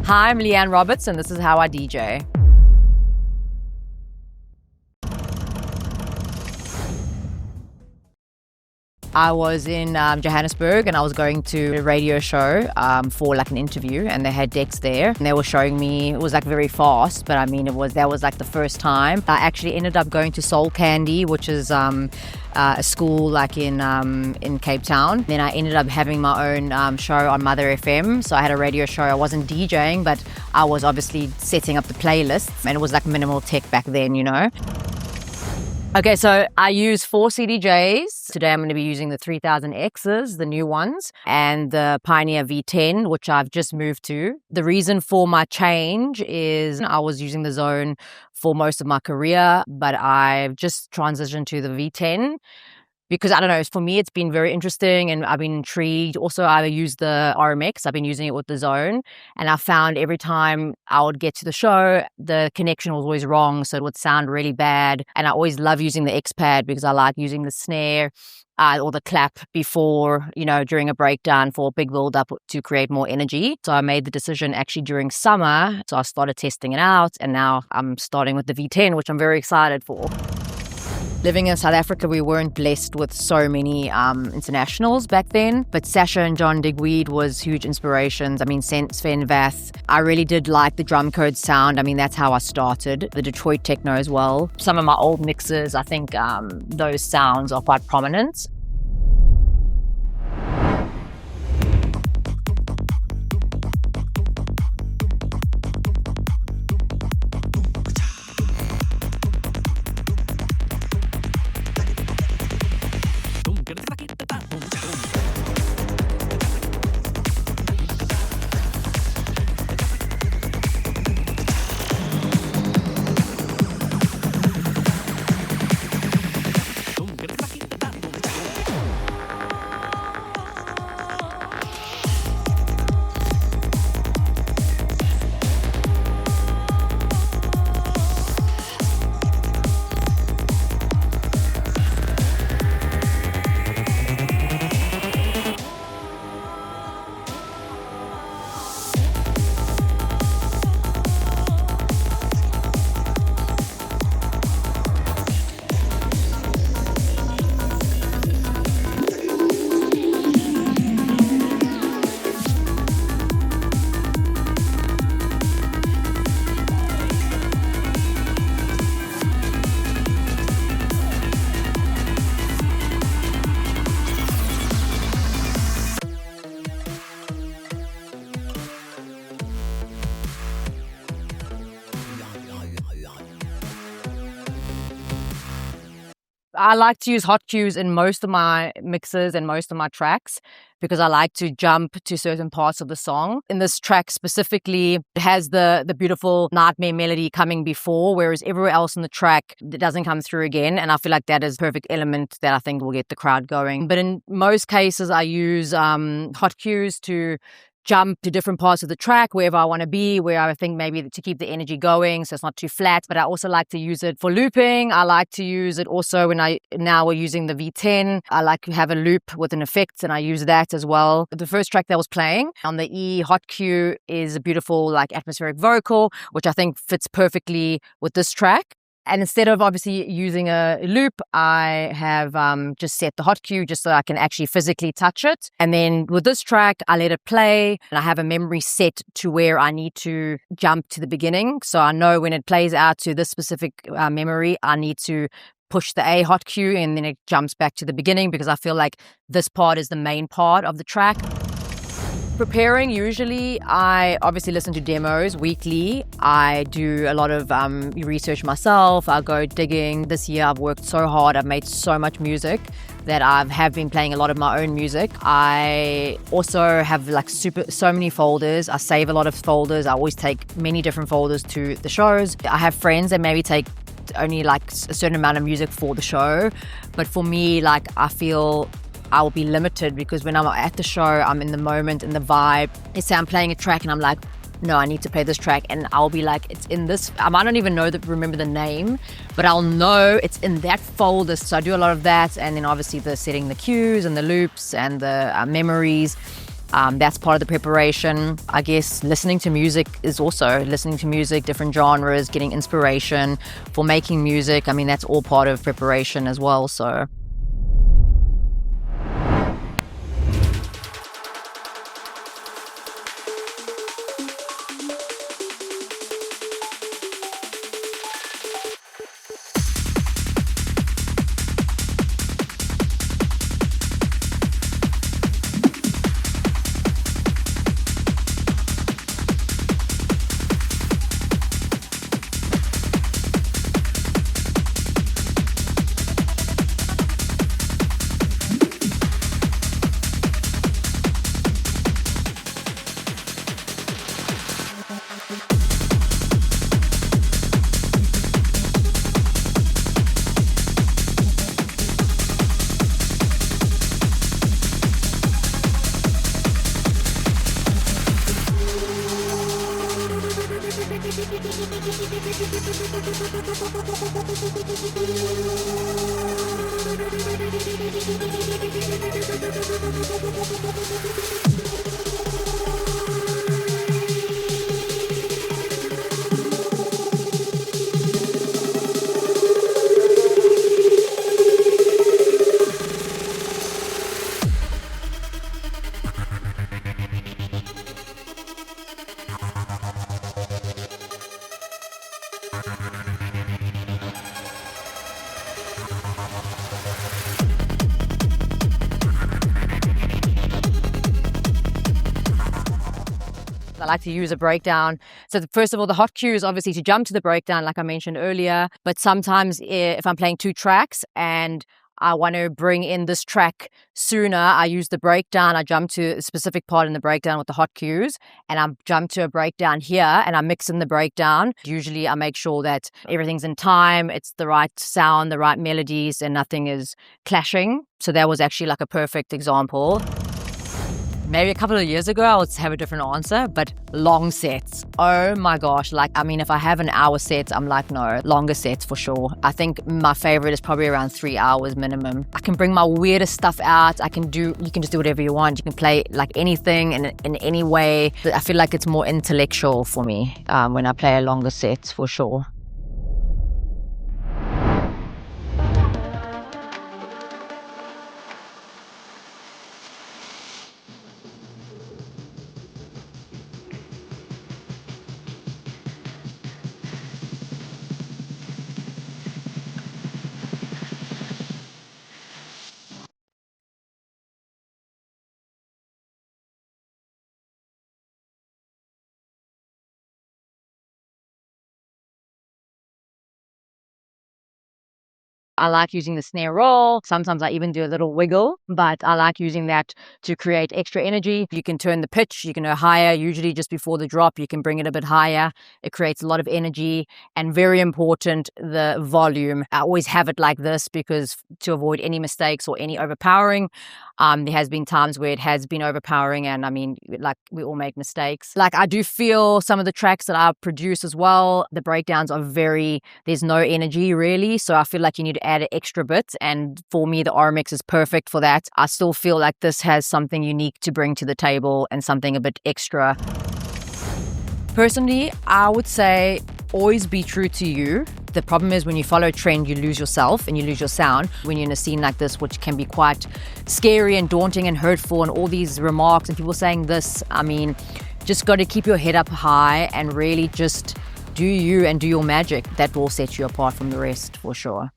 Hi, I'm Leanne Roberts, and this is How I DJ. I was in Johannesburg, and I was going to a radio show for like an interview, and they had decks there, and they were showing me. It was like very fast, but I mean, that was like the first time. I actually ended up going to Soul Candy, which is a school like in Cape Town. Then I ended up having my own show on Mother FM. So I had a radio show. I wasn't DJing, but I was obviously setting up the playlists, and it was like minimal tech back then, you know. Okay, so I use 4 CDJs. Today I'm going to be using the 3000Xs, the new ones, and the Pioneer V10, which I've just moved to. The reason for my change is I was using the Zone for most of my career, but I've just transitioned to the V10 because, I don't know, for me it's been very interesting and I've been intrigued. Also, I use the RMX. I've been using it with the Zone, and I found every time I would get to the show, the connection was always wrong, so it would sound really bad. And I always love using the X-Pad because I like using the snare or the clap before, during a breakdown for a big build-up to create more energy. So I made the decision actually during summer. So I started testing it out, and now I'm starting with the V10, which I'm very excited for. Living in South Africa, we weren't blessed with so many internationals back then, but Sasha and John Digweed was huge inspirations. I mean, Sven Vath. I really did like the drum code sound. I mean, that's how I started. The Detroit techno as well. Some of my old mixes, I think those sounds are quite prominent. I like to use hot cues in most of my mixes and most of my tracks because I like to jump to certain parts of the song. In this track specifically, it has the beautiful Nightmare melody coming before, whereas everywhere else in the track, it doesn't come through again. And I feel like that is a perfect element that I think will get the crowd going. But in most cases, I use hot cues to jump to different parts of the track, wherever I want to be, where I think maybe to keep the energy going so it's not too flat. But I also like to use it for looping. I like to use it also now we're using the V10. I like to have a loop with an effect, and I use that as well. The first track that was playing on the E hot cue is a beautiful like atmospheric vocal, which I think fits perfectly with this track. And instead of obviously using a loop, I have just set the hot cue just so I can actually physically touch it. And then with this track, I let it play, and I have a memory set to where I need to jump to the beginning. So I know when it plays out to this specific memory, I need to push the A hot cue, and then it jumps back to the beginning because I feel like this part is the main part of the track. Preparing, usually I obviously listen to demos weekly. I do a lot of research myself. I go digging. This year I've worked so hard. I've made so much music that I have been playing a lot of my own music. I also have like so many folders. I save a lot of folders. I always take many different folders to the shows. I have friends that maybe take only like a certain amount of music for the show. But for me, like I feel I will be limited because when I'm at the show, I'm in the moment, in the vibe. Let's say I'm playing a track and I'm like, no, I need to play this track, and I'll be like, it's in this. I might not even remember the name, but I'll know it's in that folder. So I do a lot of that, and then obviously the setting the cues and the loops and the memories. That's part of the preparation. I guess listening to music is also listening to music, different genres, getting inspiration for making music. I mean, that's all part of preparation as well. So I like to use a breakdown. So first of all, the hot cue is obviously to jump to the breakdown, like I mentioned earlier. But sometimes if I'm playing 2 tracks and I want to bring in this track sooner, I use the breakdown. I jump to a specific part in the breakdown with the hot cues, and I jump to a breakdown here, and I mix in the breakdown. Usually I make sure that everything's in time, it's the right sound, the right melodies, and nothing is clashing. So that was actually like a perfect example. Maybe a couple of years ago, I would have a different answer, but long sets. Oh my gosh. Like, I mean, if I have an hour set, I'm like, no, longer sets for sure. I think my favorite is probably around 3 hours minimum. I can bring my weirdest stuff out. You can just do whatever you want. You can play like anything in any way. I feel like it's more intellectual for me when I play a longer set for sure. I like using the snare roll. Sometimes I even do a little wiggle, but I like using that to create extra energy. You can turn the pitch, you can go higher. Usually just before the drop, you can bring it a bit higher. It creates a lot of energy, and very important, the volume. I always have it like this because to avoid any mistakes or any overpowering. There has been times where it has been overpowering, and I mean, like, we all make mistakes. Like, I do feel some of the tracks that I produce as well, the breakdowns are there's no energy really. So I feel like you need to add an extra bit. And for me, the RMX is perfect for that. I still feel like this has something unique to bring to the table and something a bit extra. Personally, I would say always be true to you. The problem is when you follow trend, you lose yourself and you lose your sound. When you're in a scene like this, which can be quite scary and daunting and hurtful, and all these remarks and people saying this, I mean, just got to keep your head up high and really just do you and do your magic. That will set you apart from the rest for sure.